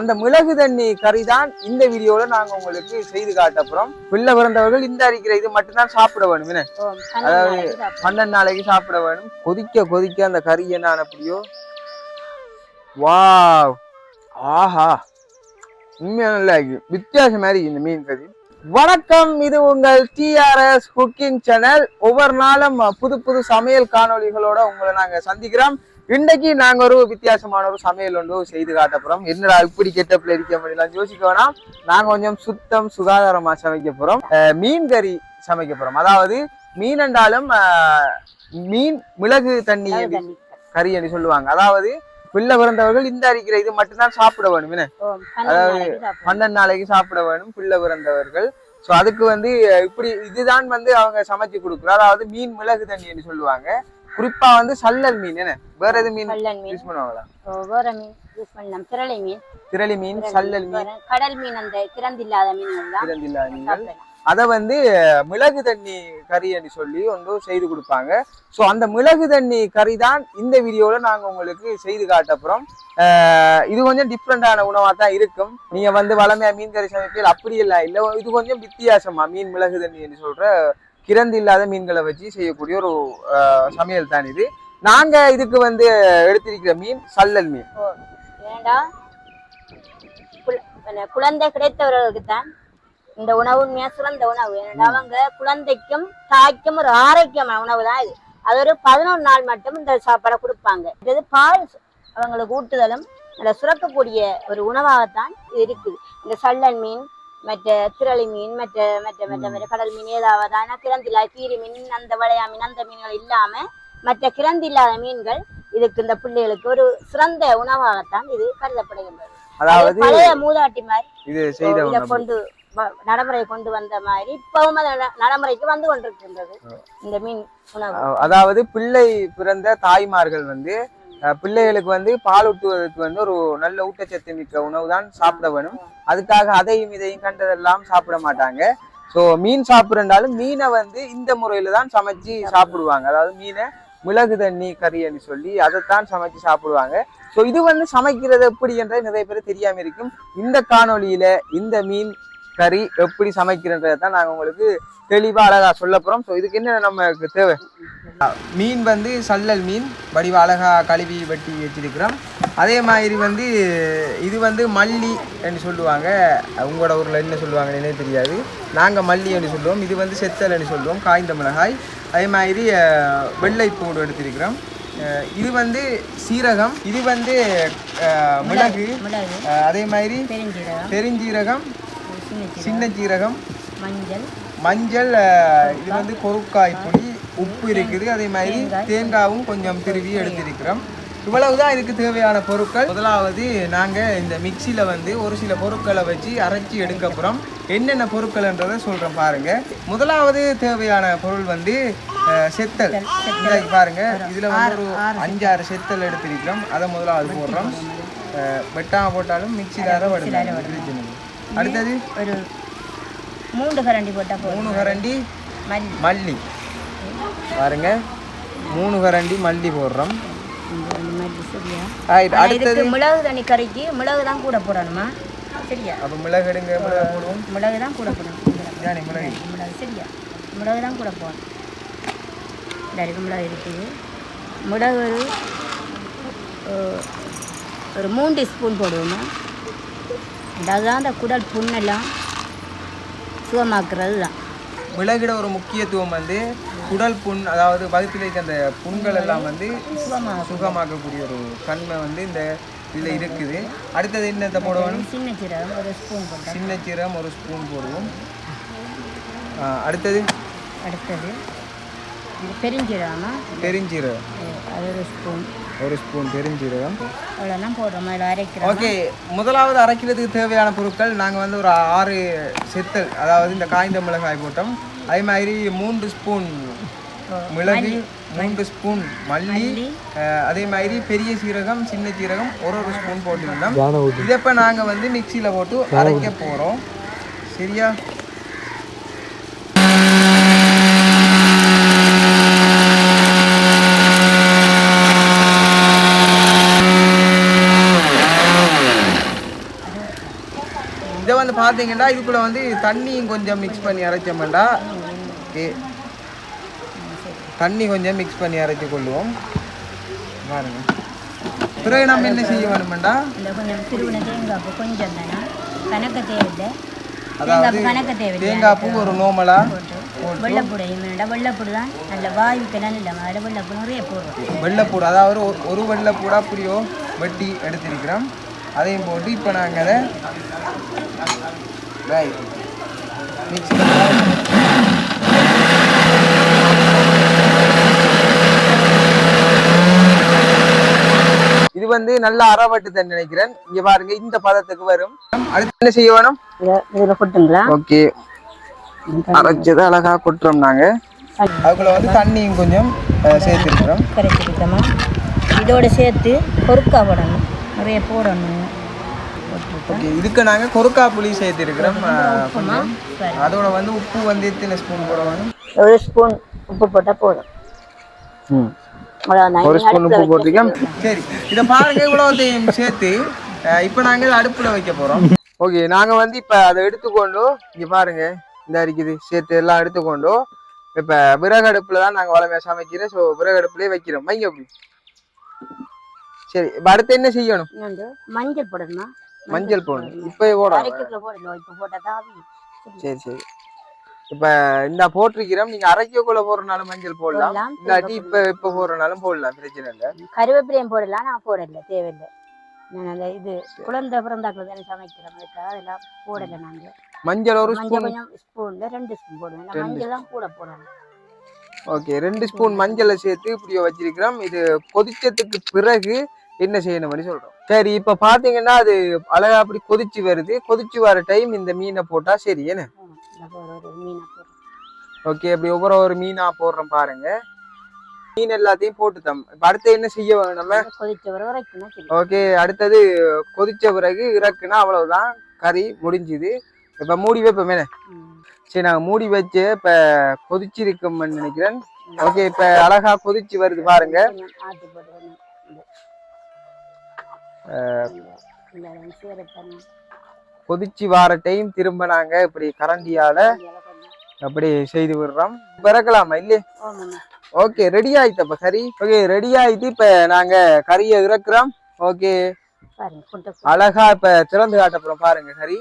அந்த மிளகு தண்ணி கறி தான் இந்த வீடியோல நாங்க உங்களுக்கு செய்து காட்டப்புறோம். பிள்ளை பிறந்தவர்கள் இந்த அரிக்கிற இது மட்டும்தான் சாப்பிட வேணும். அதாவது 12 நாளைக்கு சாப்பிட வேணும். கொதிக்க கொதிக்க அந்த கறி என்ன அப்படியோ வாவ் ஆஹா உண்மையா நல்லா இருக்கு. வித்தியாசம் மாதிரி இந்த மீன் கறி. வணக்கம், இது உங்கள் TRS குக்கிங் சேனல். ஒவ்வொரு நாளும் புது புது சமையல் காணொலிகளோட உங்களை நாங்க சந்திக்கிறோம். இன்றைக்கு நாங்க ஒரு வித்தியாசமான ஒரு சமையல் ஒன்று செய்து காட்டப்புறோம். என்னடா இப்படி கெட்டப்ல இருக்க முடியலாம் யோசிக்க வேணாம். நாங்க கொஞ்சம் சுத்தம் சுகாதாரமா சமைக்க போறோம். மீன் கறி சமைக்க போறோம். அதாவது மீன் என்றாலும் மீன் மிளகு தண்ணி கறி என்று சொல்லுவாங்க. அதாவது பிள்ளை பிறந்தவர்கள் இந்த அரிக்கிற இது மட்டும்தான் சாப்பிட வேணும். அதாவது 12 நாளைக்கு சாப்பிட வேணும் பிள்ளை பிறந்தவர்கள். ஸோ அதுக்கு வந்து இப்படி இதுதான் வந்து அவங்க சமைச்சு கொடுக்குறோம். அதாவது மீன் மிளகு தண்ணி என்று சொல்லுவாங்க. குறிப்பா வந்து சல்லல் மீன். என்ன வேற எது மீன் யூஸ் பண்ணுவாங்களா? வேற மீன் யூஸ் பண்ணலாம். திரளி மீன், சல்லல் மீன், கடல் மீன், அந்த கிரந்தில்லாத மீன்கள் அத வந்து மிளகு தண்ணி கறி என்று சொல்லி ஒன்று செய்து கொடுப்பாங்க. ஸோ அந்த மிளகு தண்ணி கறி தான் இந்த வீடியோல நாங்க உங்களுக்கு செய்து காட்டப்புறோம். இது கொஞ்சம் டிஃப்ரெண்டான உணவா தான் இருக்கும். நீங்க வந்து வளமையா மீன் கறி சமைப்பீங்க அப்படி எல்லாம் இல்லை. இது கொஞ்சம் வித்தியாசமா மீன் மிளகு தண்ணி என்று சொல்ற கிரந்து இல்லாத மீன்களை வச்சு செய்யக்கூடிய ஒரு சமையல் தான் இது. நாங்க இதுக்கு வந்து எடுத்திருக்கிற மீன் சல்லல் மீன். குழந்தை கிடைத்தவர்களுக்கு தான் இந்த உணவு சிறந்த உணவு. அவங்க குழந்தைக்கும் தாய்க்கும் ஒரு ஆரோக்கியமான உணவு தான் இது. அது ஒரு 11 நாள் மட்டும் இந்த சாப்பாடை கொடுப்பாங்க. இது பால் அவங்களுக்கு ஊட்டுதலும் சுரக்கக்கூடிய ஒரு உணவாகத்தான் இது இருக்குது. இந்த சல்லல் மீன், மற்ற திரளி மீன், மற்ற மற்ற மற்ற மற்ற கடல் மீன், ஏதாவது கிரந்தில்லா கீரி மீன், அந்த வளையா மீன், அந்த மீன்கள் இல்லாம மற்ற கிரந்தில்லாத மீன்கள் இதுக்கு இந்த பிள்ளைகளுக்கு ஒரு சிறந்த உணவாகத்தான் இது கருதப்படுகின்றது. அதாவது பழைய மூதாட்டிமார் இதை கொண்டு நடைமுறை கொண்டு வந்த மாதிரி இப்பவும் நடைமுறைக்கு வந்து கொண்டிருக்கின்றது இந்த மீன் உணவு. அதாவது பிள்ளை பிறந்த தாய்மார்கள் வந்து பிள்ளைகளுக்கு வந்து பால் ஊட்டுவதற்கு வந்து ஒரு நல்ல ஊட்டச்சத்து மிக்க உணவு தான் சாப்பிட வேணும். அதுக்காக அதையும் இதையும் கண்டதெல்லாம் சாப்பிட மாட்டாங்க. ஸோ மீன் சாப்பிட்றாலும் மீனை வந்து இந்த முறையில தான் சமைச்சு சாப்பிடுவாங்க. அதாவது மீனை மிளகு தண்ணி கறின்னு சொல்லி அதைத்தான் சமைச்சு சாப்பிடுவாங்க. ஸோ இது வந்து சமைக்கிறது எப்படி என்றது நிறைய பேர் தெரியாம இருக்கும். இந்த காணொலியில இந்த மீன் கறி எப்படி சமைக்கிறன்றதை தான் நாங்கள் உங்களுக்கு தெளிவாக அழகா சொல்ல போகிறோம். ஸோ இதுக்கு என்ன நமக்கு தேவை? மீன் வந்து சல்லல் மீன் வடிவ அழகா கழுவி வெட்டி வச்சிருக்கிறோம். அதே மாதிரி வந்து இது வந்து மல்லி என்று சொல்லுவாங்க. உங்களோட ஊரில் என்ன சொல்லுவாங்கன்னு தெரியாது. நாங்கள் மல்லி என்று சொல்லுவோம். இது வந்து செத்தல் என்று சொல்லுவோம், காய்ந்த மிளகாய். அதே மாதிரி வெள்ளை பூண்டு எடுத்திருக்கிறோம். இது வந்து சீரகம், இது வந்து மிளகு, அதே மாதிரி பெருஞ்சீரகம், சின்ன சீரகம், மஞ்சள், இது வந்து கொருக்காய் பொடி, உப்பு இருக்குது. அதே மாதிரி தேங்காவும் கொஞ்சம் திருவி எடுத்திருக்கிறோம். இவ்வளவுதான் இதுக்கு தேவையான பொருட்கள். முதலாவது நாங்கள் இந்த மிக்சியில் வந்து ஒரு சில பொருட்களை வச்சு அரைச்சி எடுக்கப்புறம் என்னென்ன பொருட்கள்ன்றதை சொல்கிறோம் பாருங்க. முதலாவது தேவையான பொருள் வந்து செத்தல். பாருங்க, இதில் வந்து ஒரு 5-6 செத்தல் எடுத்திருக்கிறோம். அதை முதலாவது போடுறோம். வெட்டாமல் போட்டாலும் மிக்சியில் அரைவடும். அடுத்தது ஒரு 3 கரண்டி போட்டால் 3 கரண்டி மல்லி. பாருங்க, 3 கரண்டி மல்லி போடுறோம். அடுத்தது மிளகு தண்ணி கறிக்கு மிளகு தான் கூட போடணுமா? சரியா? அப்போ மிளகு எடுங்க, மிளகு போடுவோம். மிளகு தான் கூட போடணும். மிளகு சரியா? மிளகு தான் கூட போடணும். இருக்கு மிளகு இருக்குது. மிளகு ஒரு 3 டீஸ்பூன் போடுவோமா? அதுதான் அந்த குடல் புண்ணெல்லாம் சுகமாக்குறது தான். மிளகிட ஒரு முக்கியத்துவம் வந்து குடல் புண், அதாவது வயிற்றில் இருக்க அந்த புண்கள் எல்லாம் வந்து சுகமாக்கக்கூடிய ஒரு தன்மை வந்து இந்த இதில் இருக்குது. அடுத்தது என்னத்தை போடுவோம்? சின்ன சீரகம் ஒரு ஸ்பூன் போடுவோம். சின்ன சீரகம் ஒரு ஸ்பூன் போடுவோம். அடுத்தது பெருஞ்சீரகமா? பெருஞ்சீரகம் அது ஒரு ஸ்பூன் பெருஞ்சீரகம். அவ்வளோதான் போடுறோம். அரைக்கிறோம். ஓகே, முதலாவது அரைக்கிறதுக்கு தேவையான பொருட்கள் நாங்கள் வந்து ஒரு 6 செத்தல், அதாவது இந்த காய்ந்த மிளகாய் போட்டோம். அதே மாதிரி 3 ஸ்பூன் மிளகு, 3 ஸ்பூன் மல்லி, அதே மாதிரி பெரிய சீரகம், சின்ன சீரகம் ஒரு ஸ்பூன் போட்டுருந்தோம். இதை இப்போ நாங்கள் வந்து மிக்சியில் போட்டு அரைக்க போகிறோம். சரியா? இதை வந்து பார்த்தீங்கன்னா இதுக்குள்ள வந்து தண்ணியும் கொஞ்சம் மிக்ஸ் பண்ணி அரைச்சோம்டா. ஓகே, தண்ணி கொஞ்சம் மிக்ஸ் பண்ணி அரைச்சி கொள்ளுவோம் பாருங்க. பிறகு நம்ம என்ன செய்ய வேணுமெண்டா, இந்த கொஞ்சம் திருவின தேங்காய் கொஞ்சம் தானே கணக்க தேவையில்லை. அதாவது தேங்காய் பூ ஒரு நோமலா வெள்ளைப்பூடையும் வேண்டாம். வெள்ளைப்பூடு தான் நல்ல வாயுக்கு நல்ல அதில் வெள்ளைப்பூ நிறைய போடுறோம். வெள்ளைப்பூடு அதாவது ஒரு வெள்ளைப்பூடா அப்படியோ வெட்டி எடுத்திருக்கிறோம். அதையும் போட்டு இப்போ நாங்கள் அதை மிக்ஸ் பண்ண இது வந்து நல்லா அறவட்டு நினைக்கிறேன். இங்க பாருங்க இந்த பதத்துக்கு வரும். அடுத்து என்ன செய்ய வேணும், இதில் கொட்டுங்களா? ஓகே, அரைச்சதை அழகா கொட்டுறோம் நாங்க. அதுக்குள்ள வந்து தண்ணியும் கொஞ்சம் சேர்த்துருக்கிறோம். கரைச்சிருக்கோமா, இதோட சேர்த்து கொறுக்கா போடணும், நிறைய போடணும். ஓகே, இதுக்கு நாங்க கொறுக்கா புளி சேர்த்துருக்கிறோம். அதோட வந்து உப்பு வந்து எத்தனை ஸ்பூன் போட வேணும்? ஒரு ஸ்பூன் உப்பு போட்டால் போதும். ஒரு ஸ்பூன் உப்பு போட்டிருக்கோம். சரி, இதை பாருங்க இவ்வளோத்தையும் சேர்த்து இப்போ நாங்கள் அடுப்பில் வைக்க போகிறோம். ஓகே, நாங்கள் வந்து இப்போ அதை எடுத்துக்கொண்டு இங்கே பாருங்க இந்த அரிக்குது சேர்த்து எல்லாம் எடுத்துக்கொண்டு இப்போ விறகு அடுப்பில் தான் நாங்கள் வளமையாக சமைக்கிறோம். ஸோ விறகு அடுப்புலேயே வைக்கிறோம். வைங்க அப்படி. சரி, இப்போ அடுத்து என்ன செய்யணும்? மஞ்சள் போடணுமா? மஞ்சள் போடணும். இப்போ போடணும். சரி சரி, இப்ப இந்த போட்டிருக்கிறோம். நீங்க அரைக்கக்குள்ள போறனாலும் மஞ்சள் போடலாம், இல்லாட்டி இப்ப போறனாலும் போடலாம், பிரச்சனை இல்லை. கருவேப்பிலையும் போடலாம், நான் போடல, தேவையில்லை. நான் இது குழந்தை பிறந்தாக்கள் தானே சமைக்கிறோம், அதெல்லாம் போடலை. நாங்க மஞ்சள் ஒரு ஸ்பூன், ஸ்பூன்ல 2 ஸ்பூன் போடுவேன். மஞ்சள் தான் கூட போடணும். ஓகே, 2 ஸ்பூன் மஞ்சளை சேர்த்து இப்படியோ வச்சிருக்கிறோம். இது கொதிச்சதுக்கு பிறகு என்ன செய்யணும்னு சொல்றோம். சரி, இப்ப பாத்தீங்கன்னா அது அழகா அப்படி கொதிச்சு வருது. கொதிச்சு வர டைம் இந்த மீனை போட்டா சரி என்ன. ஓகே, அப்படி ஒவ்வொரு மீனா போடுறோம் பாருங்க. மீன் எல்லாத்தையும் போட்டுட்டோம். இப்ப அடுத்து என்ன செய்ய வேணும் நம்ம? ஓகே, அடுத்தது கொதிச்ச பிறகு இறக்குனா அவ்வளவுதான், கறி முடிஞ்சுது. இப்ப மூடி வைப்போம் மேல. சரி, நாங்க மூடி வச்சு இப்ப கொதிச்சிருக்கோம்னு நினைக்கிறேன். ஓகே, இப்ப அழகா கொதிச்சு வருது பாருங்க. கொதிச்சு வார டைம் திரும்ப நாங்க இப்படி கரண்டியால அப்படி செய்து விடுறோம். பிறக்கலாமா இல்லையே? ஓகே, ரெடி ஆயிட்டு அப்ப கறி. ஓகே, ரெடி ஆயிட்டு இப்ப நாங்க கறியை இறக்குறோம். ஓகே, அழகா இப்ப திறந்து காட்டப்புறம் பாருங்க கறி.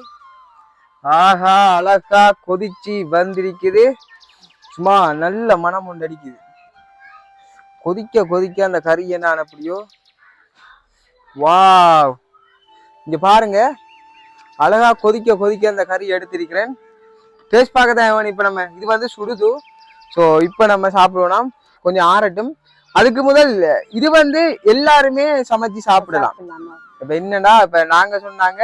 ஆஹா, அழகா கொதிச்சு வந்திருக்குது. சும்மா நல்ல மனம் ஒன்று அடிக்குது. கொதிக்க கொதிக்க அந்த கறி என்ன அப்படியோ. வாவ், இங்க பாருங்க அழகா கொதிக்க கொதிக்க அந்த கறி எடுத்திருக்கிறேன். டேஸ்ட் பார்க்க தான் வேணும். இப்போ நம்ம இது வந்து சுடுது. ஸோ இப்போ நம்ம சாப்பிடுவோம்னா கொஞ்சம் ஆறட்டும். அதுக்கு முதல் இது வந்து எல்லாருமே சமைச்சு சாப்பிடலாம். இப்போ என்னன்னா, இப்போ நாங்கள் சொன்னாங்க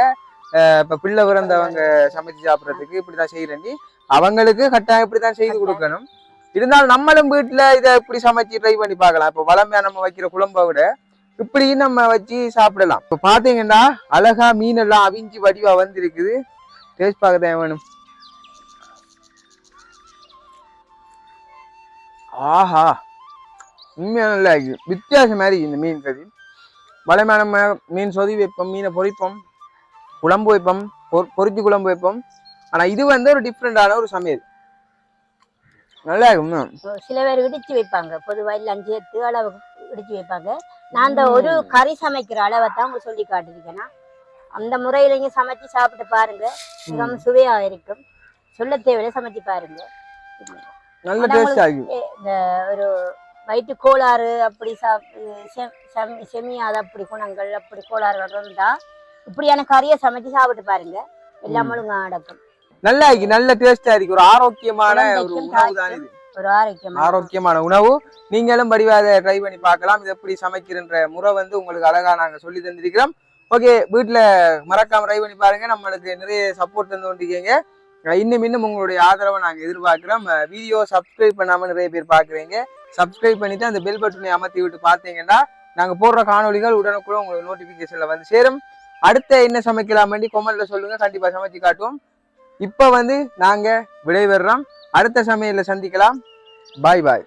இப்போ பிள்ளை பிறந்தவங்க சமைச்சு சாப்பிட்றதுக்கு இப்படிதான் செய்யறேன். அவங்களுக்கு கட்டாயம் இப்படிதான் செய்து கொடுக்கணும். இருந்தாலும் நம்மளும் வீட்டில் இதை இப்படி சமைச்சு ட்ரை பண்ணி பார்க்கலாம். இப்போ வளமையா நம்ம வைக்கிற குழம்பை விட இப்படி நம்ம வச்சு சாப்பிடலாம். இப்போ பார்த்தீங்கன்னா அழகா மீன் எல்லாம் அவிஞ்சு வடிவா வந்துருக்குது. டேஸ்ட் பார்க்க தான் வேணும். ஆஹா, உண்மையான நல்லா இருக்கு. வித்தியாசம் மாதிரி இந்த மீன் கறி. வளமையான நம்ம மீன் சொதி வைப்போம், மீனை பொரிப்போம், குழம்பு வைப்போம், பொரிச்சு குழம்பு வைப்போம். ஆனா இது வந்து ஒரு டிஃப்ரெண்டான ஒரு சமையல். நல்லா இருக்கும். சில பேர் இடிச்சு வைப்பாங்க, பொதுவாக எல்லாம் சேர்த்து அளவு இடிச்சு வைப்பாங்க. நான் அந்த ஒரு கறி சமைக்கிற அளவை தான் உங்க சொல்லி காட்டிருக்கேன்னா, அந்த முறையில இங்க சமைச்சு சாப்பிட்டு பாருங்க, மிகவும் சுவையா இருக்கும். சொல்ல தேவையில்லை, சமைச்சு பாருங்க. நல்ல டேஸ்டா இருக்கு. இந்த ஒரு வயிற்று கோளாறு அப்படி செமியாத அப்படி குணங்கள் அப்படி கோளாறுகள் இருந்தா இப்படியான கறியை சமைச்சு சாப்பிட்டு பாருங்க, எல்லாம் ஒழுங்கா நடக்கும். நல்லா இருக்கு, நல்ல டேஸ்டா இருக்கு. ஒரு ஆரோக்கியமான ஒரு உணவு தான் இது. ஒரு ஆரோக்கியமான உணவு. நீங்களும் படிவாத ட்ரை பண்ணி பார்க்கலாம். இது எப்படி சமைக்கிறன்ற முறை வந்து உங்களுக்கு அழகா நாங்க சொல்லி தந்திருக்கிறோம். ஓகே, வீட்டுல மறக்காம ட்ரை பண்ணி பாருங்க. நம்மளுக்கு நிறைய சப்போர்ட் தந்து கொண்டிருக்கீங்க. இன்னும் உங்களுடைய ஆதரவை நாங்க எதிர்பார்க்கிறோம். வீடியோ சப்ஸ்கிரைப் பண்ணாம நிறைய பேர் பாக்குறீங்க. சப்ஸ்கிரைப் பண்ணிட்டு அந்த பெல் பட்டனை அமர்த்தி விட்டு பார்த்தீங்கன்னா நாங்க போடுற காணொலிகள் உடனுக்குள்ள உங்களுக்கு நோட்டிபிகேஷன்ல வந்து சேரும். அடுத்த என்ன சமைக்கலாம் வேண்டி கொமெண்ட்ல சொல்லுங்க, கண்டிப்பா சமைச்சு காட்டுவோம். இப்ப வந்து நாங்க விடைபெறுறோம். அடுத்த சமையல்ல சந்திக்கலாம். பாய் பாய்.